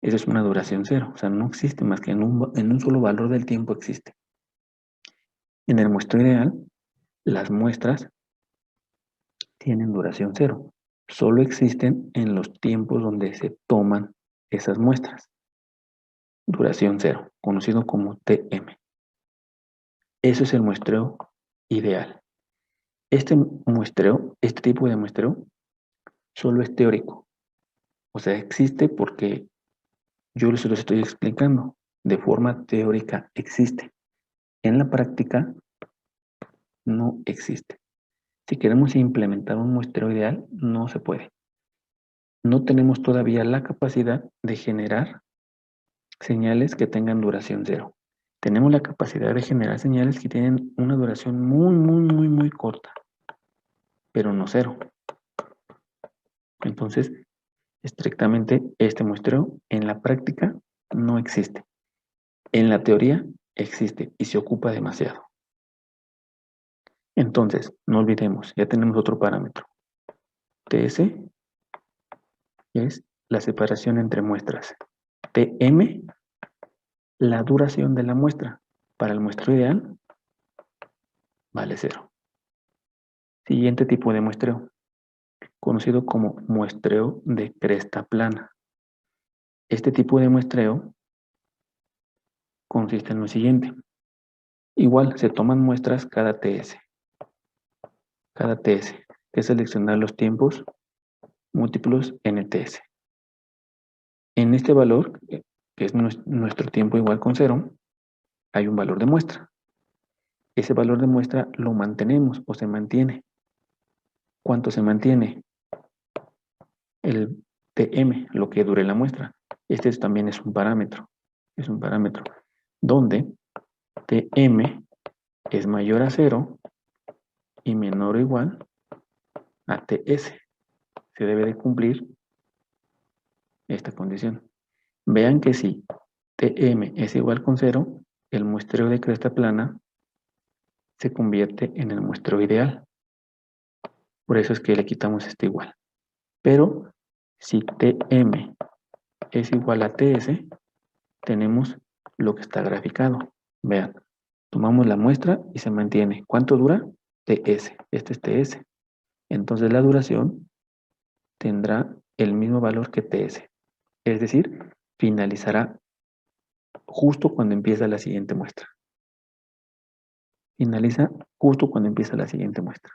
Eso es una duración 0, o sea, no existe más que en un solo valor del tiempo existe. En el muestreo ideal, las muestras tienen duración 0, solo existen en los tiempos donde se toman esas muestras. Duración 0, conocido como Tm. Eso es el muestreo ideal. Este tipo de muestreo, solo es teórico. O sea, existe porque yo les lo estoy explicando. De forma teórica existe. En la práctica no existe. Si queremos implementar un muestreo ideal, no se puede. No tenemos todavía la capacidad de generar señales que tengan duración 0. Tenemos la capacidad de generar señales que tienen una duración muy corta, pero no 0. Entonces, estrictamente, este muestreo en la práctica no existe. En la teoría existe y se ocupa demasiado. Entonces, no olvidemos, ya tenemos otro parámetro. TS es la separación entre muestras. TM, la duración de la muestra. Para el muestreo ideal, vale 0. Siguiente tipo de muestreo, conocido como muestreo de cresta plana. Este tipo de muestreo consiste en lo siguiente. Igual, se toman muestras cada TS. Cada TS, que es seleccionar los tiempos múltiplos NTS. En este valor, que es nuestro tiempo igual con 0, hay un valor de muestra. Ese valor de muestra lo mantenemos o se mantiene. ¿Cuánto se mantiene? El Tm, lo que dure la muestra. Este también es un parámetro. Es un parámetro donde Tm es mayor a 0 y menor o igual a Ts. Se debe de cumplir esta condición. Vean que si Tm es igual con 0, el muestreo de cresta plana se convierte en el muestreo ideal. Por eso es que le quitamos este igual. Pero si Tm es igual a Ts, tenemos lo que está graficado. Vean, tomamos la muestra y se mantiene. ¿Cuánto dura? Ts. Este es Ts. Entonces la duración tendrá el mismo valor que Ts. Es decir, finalizará justo cuando empieza la siguiente muestra. Finaliza justo cuando empieza la siguiente muestra.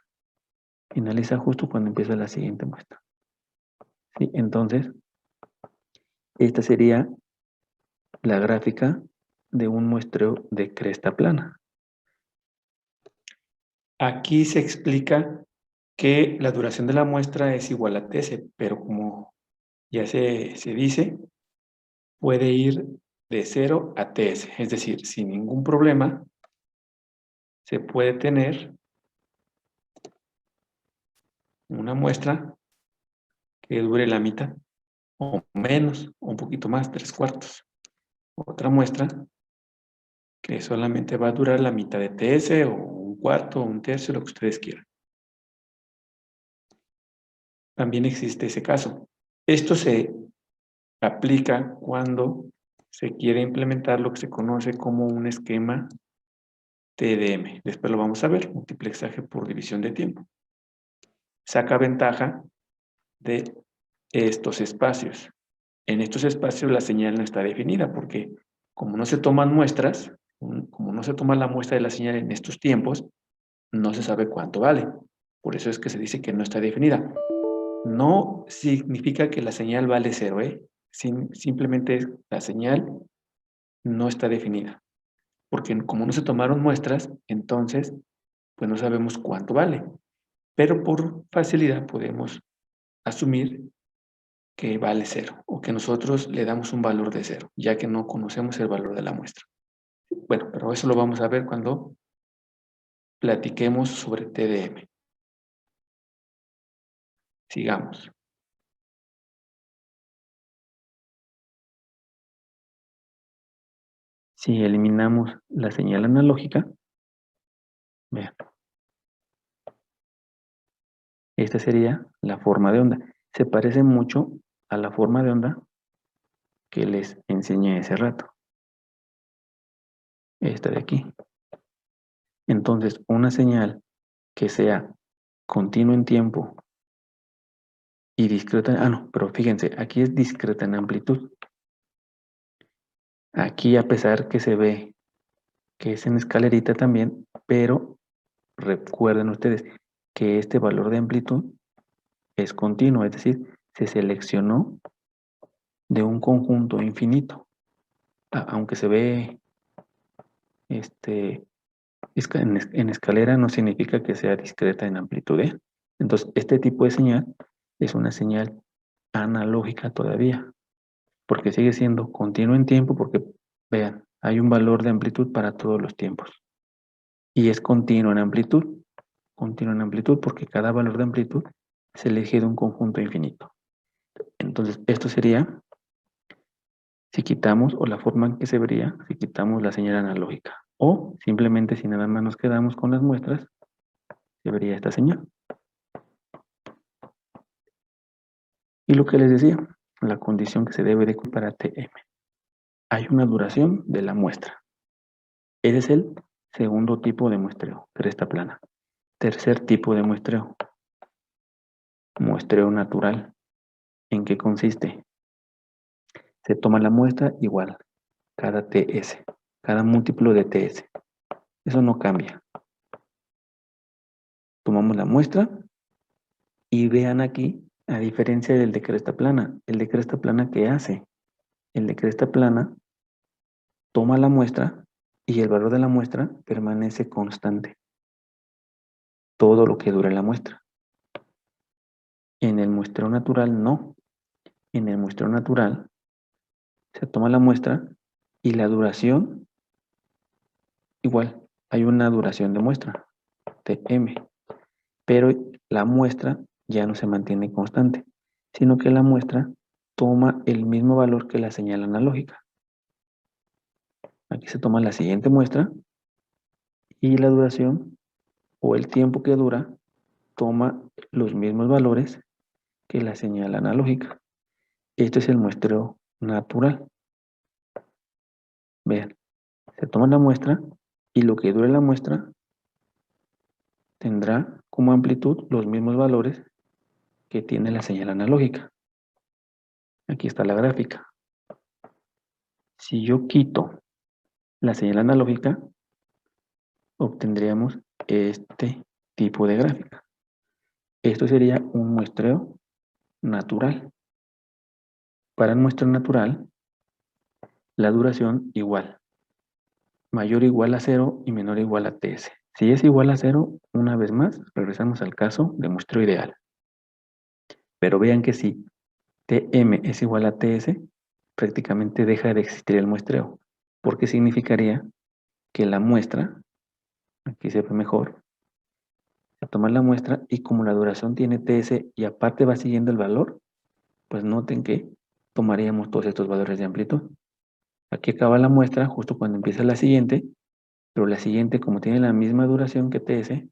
Finaliza justo cuando empieza la siguiente muestra. ¿Sí? Entonces, esta sería la gráfica de un muestreo de cresta plana. Aquí se explica que la duración de la muestra es igual a Ts, pero como ya se dice, puede ir de 0 a Ts, es decir, sin ningún problema se puede tener una muestra que dure la mitad, o menos, o un poquito más, 3/4. Otra muestra que solamente va a durar la mitad de TS, o un cuarto, o un tercio, lo que ustedes quieran. También existe ese caso. Esto se aplica cuando se quiere implementar lo que se conoce como un esquema TDM. Después lo vamos a ver, multiplexaje por división de tiempo. Saca ventaja de estos espacios. En estos espacios la señal no está definida porque como no se toman muestras, como no se toma la muestra de la señal en estos tiempos, no se sabe cuánto vale. Por eso es que se dice que no está definida. No significa que la señal vale 0, ¿eh? Simplemente la señal no está definida. Porque como no se tomaron muestras, entonces pues no sabemos cuánto vale. Pero por facilidad podemos asumir que vale 0 o que nosotros le damos un valor de 0, ya que no conocemos el valor de la muestra. Bueno, pero eso lo vamos a ver cuando platiquemos sobre TDM. Sigamos. Si eliminamos la señal analógica, vean, esta sería la forma de onda. Se parece mucho a la forma de onda que les enseñé hace rato. Esta de aquí. Entonces, una señal que sea continua en tiempo y discreta, no, pero fíjense, aquí es discreta en amplitud. Aquí a pesar que se ve que es en escalerita también, pero recuerden ustedes que este valor de amplitud es continuo, es decir, se seleccionó de un conjunto infinito. Aunque se ve en escalera, no significa que sea discreta en amplitud, ¿eh? Entonces, este tipo de señal es una señal analógica todavía, porque sigue siendo continuo en tiempo, porque vean, hay un valor de amplitud para todos los tiempos. Y es continuo en amplitud porque cada valor de amplitud se elige de un conjunto infinito. Entonces, esto sería, si quitamos, o la forma en que se vería, si quitamos la señal analógica. O simplemente si nada más nos quedamos con las muestras, se vería esta señal. Y lo que les decía, la condición que se debe de cumplir para TM. Hay una duración de la muestra. Ese es el segundo tipo de muestreo, cresta plana. Tercer tipo de muestreo, muestreo natural. ¿En qué consiste? Se toma la muestra igual, cada TS, cada múltiplo de TS. Eso no cambia. Tomamos la muestra y vean aquí, a diferencia del de cresta plana, el de cresta plana, ¿qué hace? El de cresta plana toma la muestra y el valor de la muestra permanece constante. Todo lo que dure la muestra. En el muestreo natural no. En el muestreo natural se toma la muestra y la duración, igual, hay una duración de muestra, Tm, pero la muestra ya no se mantiene constante, sino que la muestra toma el mismo valor que la señal analógica. Aquí se toma la siguiente muestra y la duración o el tiempo que dura toma los mismos valores que la señal analógica. Este es el muestreo natural. Vean, se toma la muestra y lo que dure la muestra tendrá como amplitud los mismos valores que tiene la señal analógica. Aquí está la gráfica. Si yo quito la señal analógica, obtendríamos este tipo de gráfica. Esto sería un muestreo natural. Para el muestreo natural, la duración igual. Mayor o igual a 0 y menor o igual a TS. Si es igual a 0, una vez más, regresamos al caso de muestreo ideal. Pero vean que si Tm es igual a Ts, prácticamente deja de existir el muestreo, porque significaría que la muestra, aquí se ve mejor, se toma la muestra y como la duración tiene Ts y aparte va siguiendo el valor, pues noten que tomaríamos todos estos valores de amplitud. Aquí acaba la muestra justo cuando empieza la siguiente, pero la siguiente, como tiene la misma duración que TS,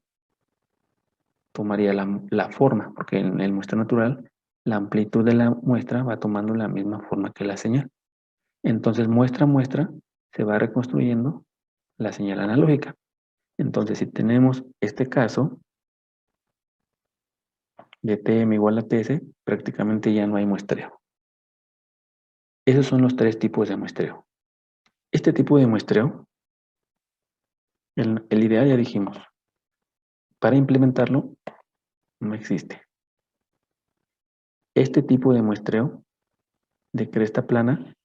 tomaría la forma, porque en el muestreo natural, la amplitud de la muestra va tomando la misma forma que la señal. Entonces, muestra a muestra, se va reconstruyendo la señal analógica. Entonces, si tenemos este caso de TM igual a TS, prácticamente ya no hay muestreo. Esos son los tres tipos de muestreo. Este tipo de muestreo, el ideal ya dijimos, para implementarlo no existe. Este tipo de muestreo de cresta plana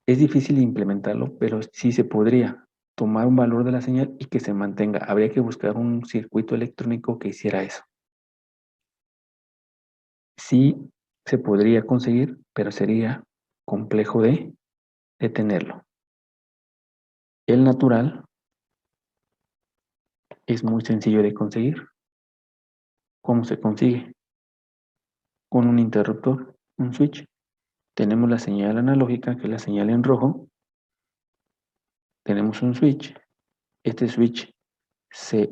es difícil implementarlo, pero sí se podría tomar un valor de la señal y que se mantenga. Habría que buscar un circuito electrónico que hiciera eso. Sí se podría conseguir, pero sería complejo de tenerlo. El natural es muy sencillo de conseguir. ¿Cómo se consigue? Con un interruptor, un switch. Tenemos la señal analógica, que es la señal en rojo. Tenemos un switch. Este switch se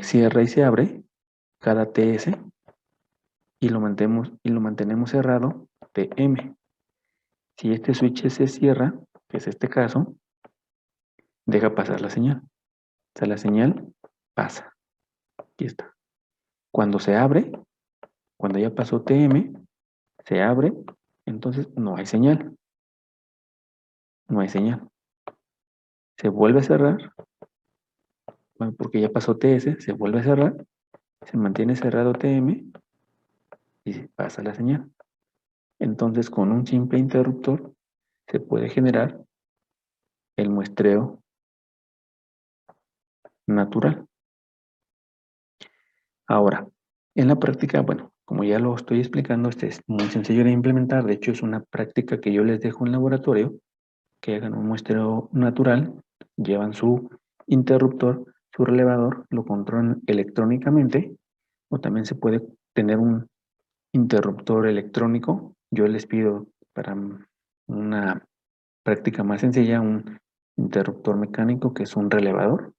cierra y se abre cada TS y lo mantenemos cerrado TM. Si este switch se cierra, que es este caso, deja pasar la señal. O sea, la señal pasa. Aquí está. Cuando se abre, cuando ya pasó TM, se abre, entonces no hay señal. No hay señal. Se vuelve a cerrar, bueno, porque ya pasó TS, se vuelve a cerrar, se mantiene cerrado TM y se pasa la señal. Entonces, con un simple interruptor se puede generar el muestreo natural. Ahora, en la práctica, bueno, como ya lo estoy explicando, este es muy sencillo de implementar. De hecho, es una práctica que yo les dejo en laboratorio, que hagan un muestreo natural, llevan su interruptor, su relevador, lo controlan electrónicamente, o también se puede tener un interruptor electrónico. Yo les pido para una práctica más sencilla un interruptor mecánico, que es un relevador,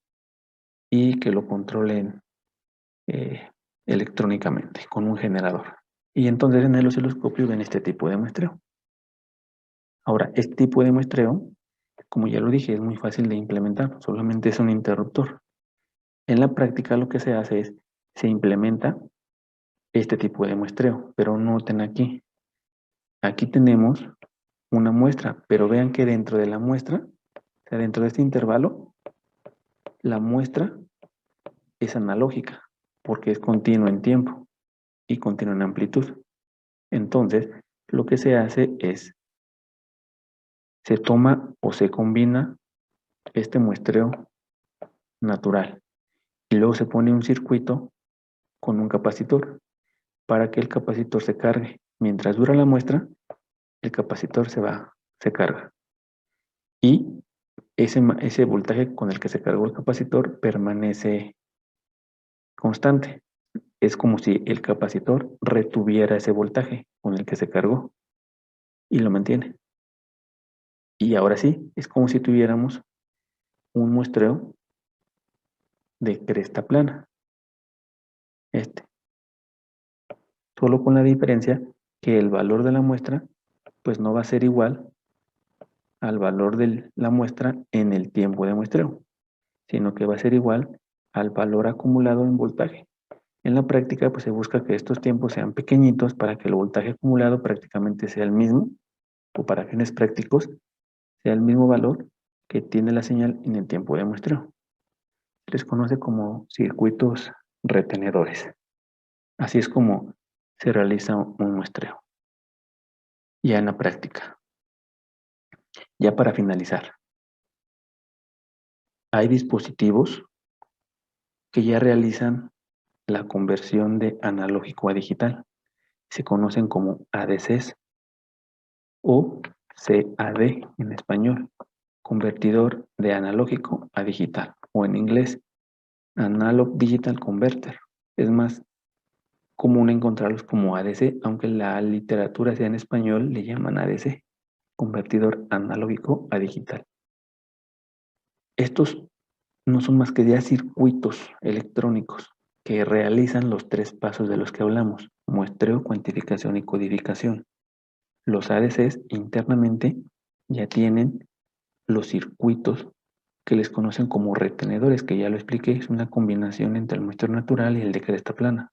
y que lo controlen electrónicamente con un generador. Y entonces en el osciloscopio ven este tipo de muestreo. Ahora, este tipo de muestreo, como ya lo dije, es muy fácil de implementar, solamente es un interruptor. En la práctica lo que se hace es, se implementa este tipo de muestreo, pero noten aquí, aquí tenemos una muestra, pero vean que dentro de la muestra, o sea, dentro de este intervalo, la muestra es analógica, porque es continua en tiempo y continua en amplitud. Entonces, lo que se hace es, se toma o se combina este muestreo natural y luego se pone un circuito con un capacitor para que el capacitor se cargue. Mientras dura la muestra, el capacitor se carga. Y ese voltaje con el que se cargó el capacitor permanece constante. Es como si el capacitor retuviera ese voltaje con el que se cargó y lo mantiene. Y ahora sí, es como si tuviéramos un muestreo de cresta plana. Solo con la diferencia que el valor de la muestra pues no va a ser igual al valor de la muestra en el tiempo de muestreo, sino que va a ser igual al valor acumulado en voltaje. En la práctica pues se busca que estos tiempos sean pequeñitos para que el voltaje acumulado prácticamente sea el mismo, o para fines prácticos sea el mismo valor que tiene la señal en el tiempo de muestreo. Se les conoce como circuitos retenedores. Así es como se realiza un muestreo. Ya en la práctica. Ya para finalizar. Hay dispositivos que ya realizan la conversión de analógico a digital. Se conocen como ADCs o CAD en español, convertidor de analógico a digital, o en inglés, Analog Digital Converter. Es más común encontrarlos como ADC, aunque la literatura sea en español, le llaman ADC, convertidor analógico a digital. Estos no son más que ya circuitos electrónicos que realizan los 3 pasos de los que hablamos: muestreo, cuantificación y codificación. Los ADCs internamente ya tienen los circuitos que les conocen como retenedores, que ya lo expliqué, es una combinación entre el muestreo natural y el de cresta plana,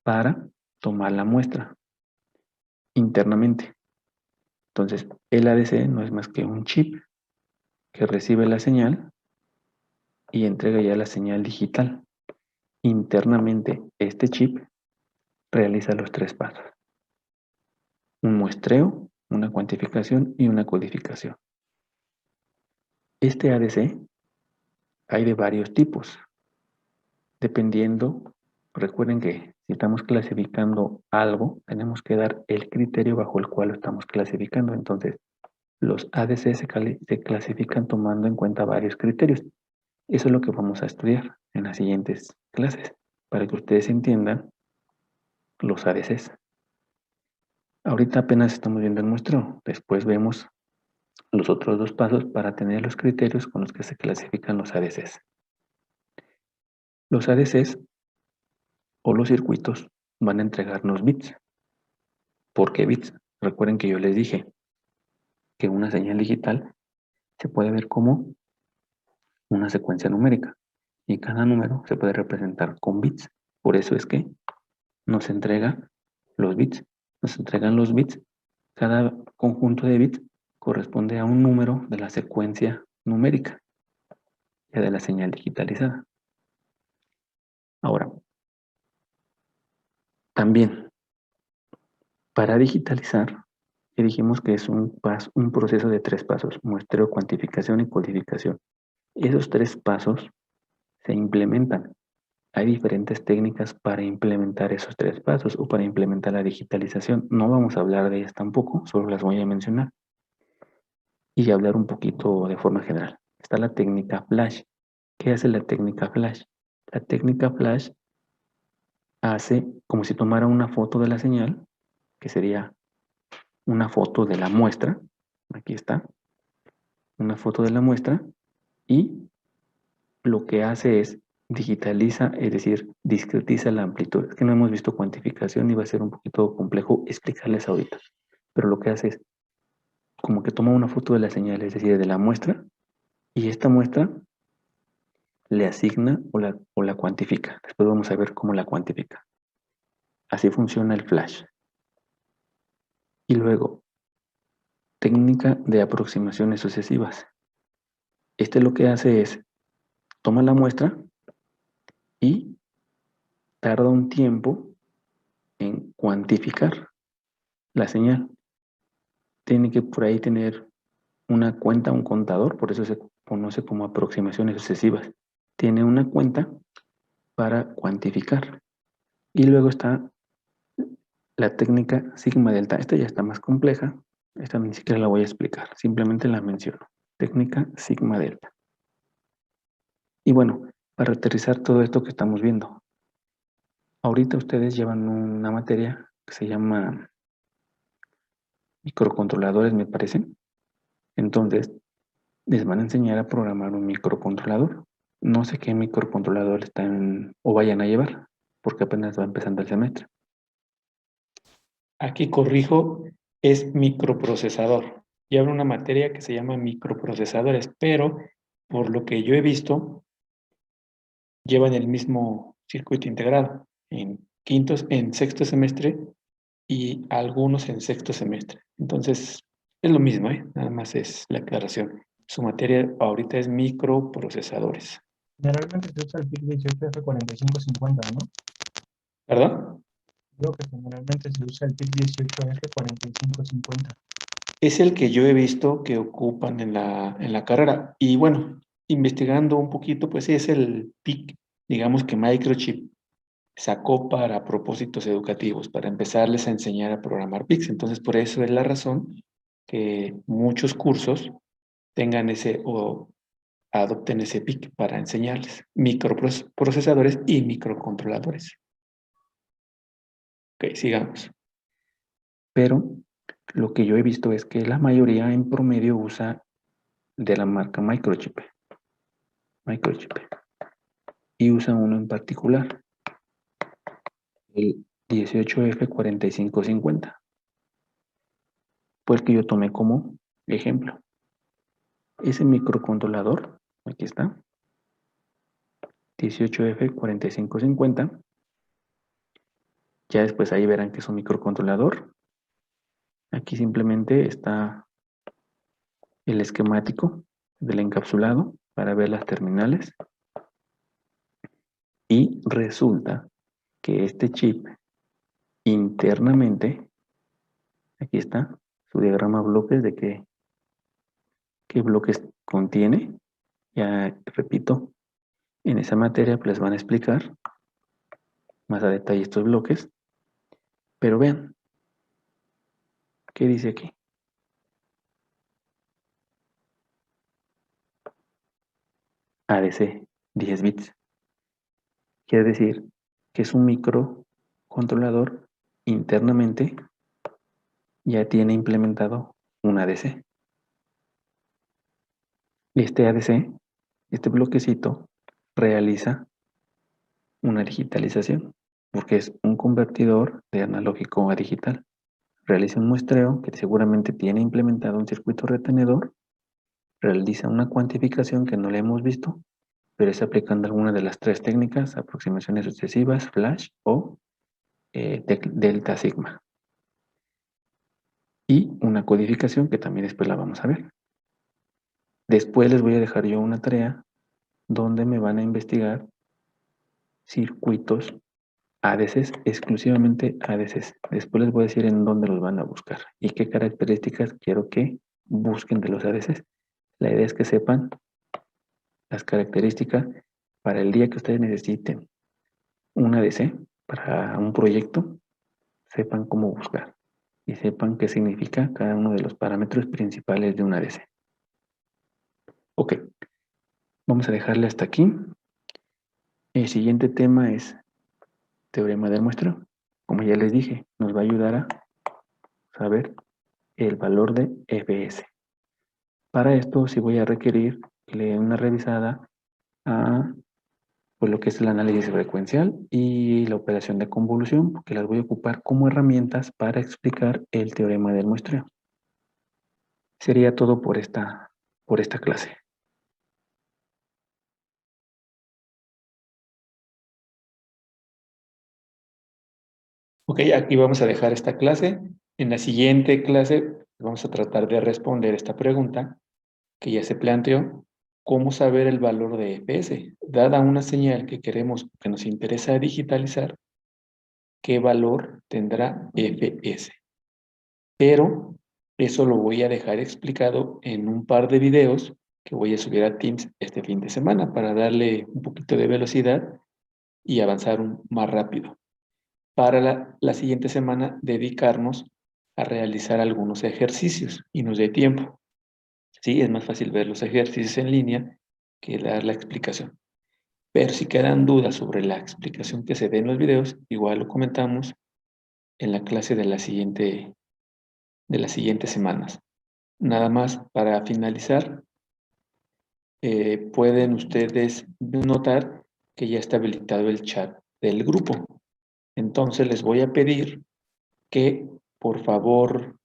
para tomar la muestra internamente. Entonces, el ADC no es más que un chip que recibe la señal y entrega ya la señal digital. Internamente, este chip realiza los 3 pasos: un muestreo, una cuantificación y una codificación. Este ADC hay de varios tipos, dependiendo. Recuerden que si estamos clasificando algo, tenemos que dar el criterio bajo el cual lo estamos clasificando. Entonces, los ADC se clasifican tomando en cuenta varios criterios. Eso es lo que vamos a estudiar en las siguientes clases, para que ustedes entiendan los ADCs. Ahorita apenas estamos viendo el muestreo, después vemos los otros 2 pasos para tener los criterios con los que se clasifican los ADCs. Los ADCs o los circuitos van a entregarnos bits. ¿Por qué bits? Recuerden que yo les dije que una señal digital se puede ver como una secuencia numérica y cada número se puede representar con bits. Por eso es que nos entrega los bits. Nos entregan los bits. Cada conjunto de bits corresponde a un número de la secuencia numérica, ya de la señal digitalizada. Ahora, también, para digitalizar, ya dijimos que es un proceso de 3 pasos: muestreo, cuantificación y codificación. Esos 3 pasos se implementan. Hay diferentes técnicas para implementar esos 3 pasos o para implementar la digitalización. No vamos a hablar de ellas tampoco, solo las voy a mencionar y hablar un poquito de forma general. Está la técnica flash. ¿Qué hace la técnica flash? La técnica flash hace como si tomara una foto de la señal, que sería una foto de la muestra. Aquí está, una foto de la muestra, y lo que hace es digitaliza, es decir, discretiza la amplitud. Es que no hemos visto cuantificación y va a ser un poquito complejo explicarles ahorita. Pero lo que hace es como que toma una foto de la señal, es decir, de la muestra, y esta muestra le asigna o la cuantifica. Después vamos a ver cómo la cuantifica. Así funciona el flash. Y luego, técnica de aproximaciones sucesivas. Este lo que hace es, toma la muestra y tarda un tiempo en cuantificar la señal. Tiene que por ahí tener una cuenta, un contador, por eso se conoce como aproximaciones sucesivas. Tiene una cuenta para cuantificar. Y luego está la técnica sigma delta. Esta ya está más compleja. Esta ni siquiera la voy a explicar, simplemente la menciono. Técnica sigma delta. Y bueno, para aterrizar todo esto que estamos viendo, ahorita ustedes llevan una materia que se llama microcontroladores, me parece. Entonces, les van a enseñar a programar un microcontrolador. No sé qué microcontrolador están o vayan a llevar, porque apenas va empezando el semestre. Aquí corrijo, es microprocesador. Lleva una materia que se llama microprocesadores, pero por lo que yo he visto, llevan el mismo circuito integrado en sexto semestre y algunos en sexto semestre. Entonces, es lo mismo, ¿eh? Nada más es la aclaración. Su materia ahorita es microprocesadores. Generalmente se usa el PIC 18F4550, ¿no? ¿Perdón? Creo que generalmente se usa el PIC 18F4550. Es el que yo he visto que ocupan en la carrera. Y bueno, investigando un poquito, pues sí, es el PIC, digamos que Microchip sacó para propósitos educativos, para empezarles a enseñar a programar PICs. Entonces, por eso es la razón que muchos cursos tengan ese o adopten ese PIC para enseñarles microprocesadores y microcontroladores. Ok, sigamos. Pero lo que yo he visto es que la mayoría en promedio usa de la marca Microchip. Y usa uno en particular, el 18F4550. Fue el que yo tomé como ejemplo. Ese microcontrolador, aquí está, 18F4550. Ya después ahí verán que es un microcontrolador. Aquí simplemente está el esquemático del encapsulado para ver las terminales. Y resulta que este chip internamente, aquí está su diagrama bloques de qué bloques contiene. Ya repito, en esa materia pues les van a explicar más a detalle estos bloques. Pero vean, ¿qué dice aquí? ADC, 10 bits. Quiere decir que es un microcontrolador internamente ya tiene implementado un ADC. Este ADC, este bloquecito, realiza una digitalización, porque es un convertidor de analógico a digital. Realiza un muestreo que seguramente tiene implementado un circuito retenedor, realiza una cuantificación que no le hemos visto, pero es aplicando alguna de las tres técnicas, aproximaciones sucesivas, flash o delta sigma. Y una codificación que también después la vamos a ver. Después les voy a dejar yo una tarea donde me van a investigar circuitos ADCs, exclusivamente ADCs. Después les voy a decir en dónde los van a buscar y qué características quiero que busquen de los ADCs. La idea es que sepan las características para el día que ustedes necesiten un ADC para un proyecto, sepan cómo buscar y sepan qué significa cada uno de los parámetros principales de un ADC. Ok, vamos a dejarle hasta aquí. El siguiente tema es teorema del muestreo. Como ya les dije, nos va a ayudar a saber el valor de Fs. Para esto sí voy a requerir que le den una revisada a pues, lo que es el análisis frecuencial y la operación de convolución, porque las voy a ocupar como herramientas para explicar el teorema del muestreo. Sería todo por esta clase. Ok, aquí vamos a dejar esta clase. En la siguiente clase vamos a tratar de responder esta pregunta que ya se planteó. ¿Cómo saber el valor de Fs? Dada una señal que queremos, que nos interesa digitalizar, ¿qué valor tendrá Fs? Pero eso lo voy a dejar explicado en un par de videos que voy a subir a Teams este fin de semana para darle un poquito de velocidad y avanzar más rápido. Para la siguiente semana dedicarnos a realizar algunos ejercicios y nos dé tiempo. Sí, es más fácil ver los ejercicios en línea que dar la explicación. Pero si quedan dudas sobre la explicación que se dé en los videos, igual lo comentamos en la clase de las siguientes semanas. Nada más para finalizar, pueden ustedes notar que ya está habilitado el chat del grupo. Entonces les voy a pedir que por favor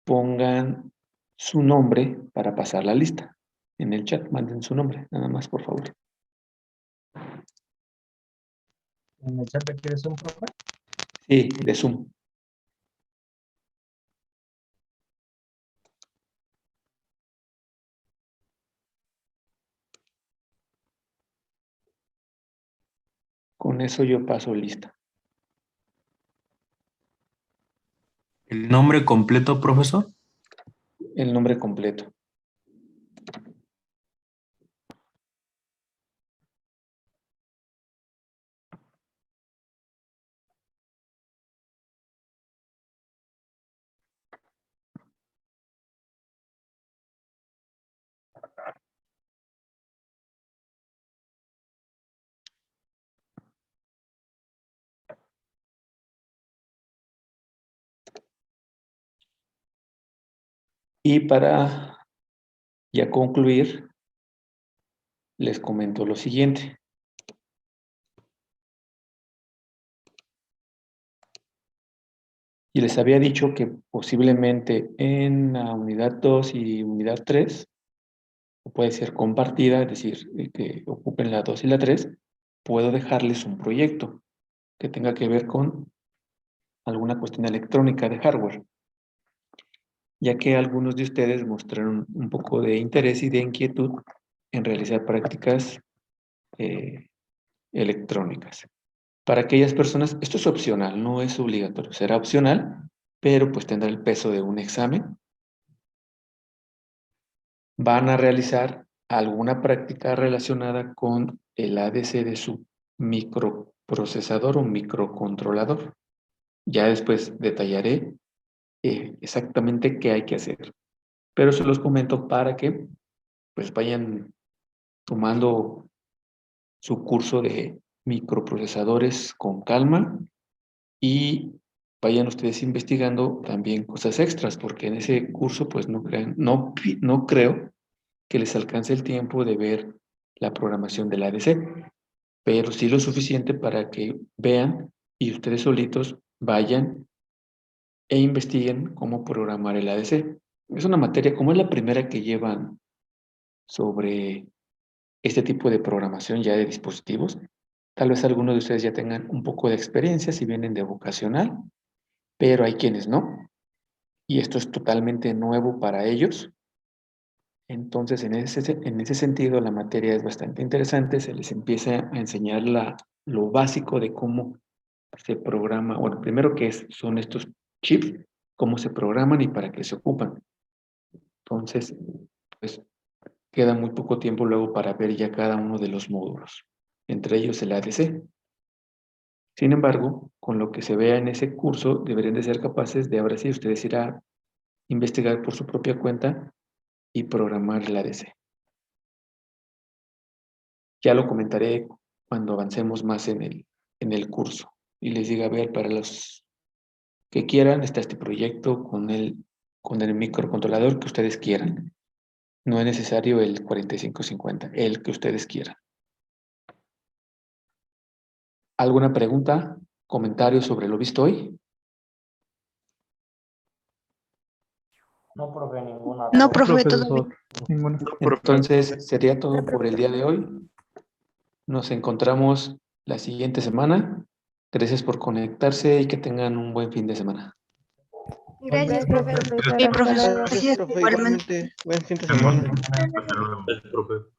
pongan su nombre para pasar la lista. En el chat manden su nombre, nada más por favor. ¿En el chat de qué es un profe? Sí, de Zoom. Con eso yo paso lista. ¿El nombre completo, profesor? El nombre completo. Y para ya concluir, les comento lo siguiente. Y les había dicho que posiblemente en la unidad 2 y unidad 3, o puede ser compartida, es decir, que ocupen la 2 y la 3, puedo dejarles un proyecto que tenga que ver con alguna cuestión electrónica de hardware, ya que algunos de ustedes mostraron un poco de interés y de inquietud en realizar prácticas electrónicas. Para aquellas personas, esto es opcional, no es obligatorio, será opcional, pero pues tendrá el peso de un examen. Van a realizar alguna práctica relacionada con el ADC de su microprocesador o microcontrolador. Ya después detallaré exactamente qué hay que hacer. Pero se los comento para que pues vayan tomando su curso de microprocesadores con calma y vayan ustedes investigando también cosas extras, porque en ese curso pues no creo que les alcance el tiempo de ver la programación del ADC, pero sí lo suficiente para que vean y ustedes solitos vayan e investiguen cómo programar el ADC. Es una materia, como es la primera que llevan sobre este tipo de programación ya de dispositivos, tal vez algunos de ustedes ya tengan un poco de experiencia si vienen de vocacional, pero hay quienes no, y esto es totalmente nuevo para ellos. Entonces, en ese sentido, la materia es bastante interesante, se les empieza a enseñar lo básico de cómo se programa, bueno, primero son estos chips, cómo se programan y para qué se ocupan. Entonces, pues queda muy poco tiempo luego para ver ya cada uno de los módulos, entre ellos el ADC. Sin embargo, con lo que se vea en ese curso, deberían de ser capaces de ahora sí ustedes ir a investigar por su propia cuenta y programar el ADC. Ya lo comentaré cuando avancemos más en el curso y les diga, a ver, para los que quieran, está este proyecto con el microcontrolador que ustedes quieran. No es necesario el 4550, el que ustedes quieran. ¿Alguna pregunta, comentario sobre lo visto hoy? No, profe, ninguna. No, profe, todo bien. Ninguna. Entonces, sería todo por el día de hoy. Nos encontramos la siguiente semana. Gracias por conectarse y que tengan un buen fin de semana. Gracias, profe. Hasta Sí, profesor. luego. Gracias, Profe, igualmente. igualmente. Buen fin de semana. Hasta luego. Profe.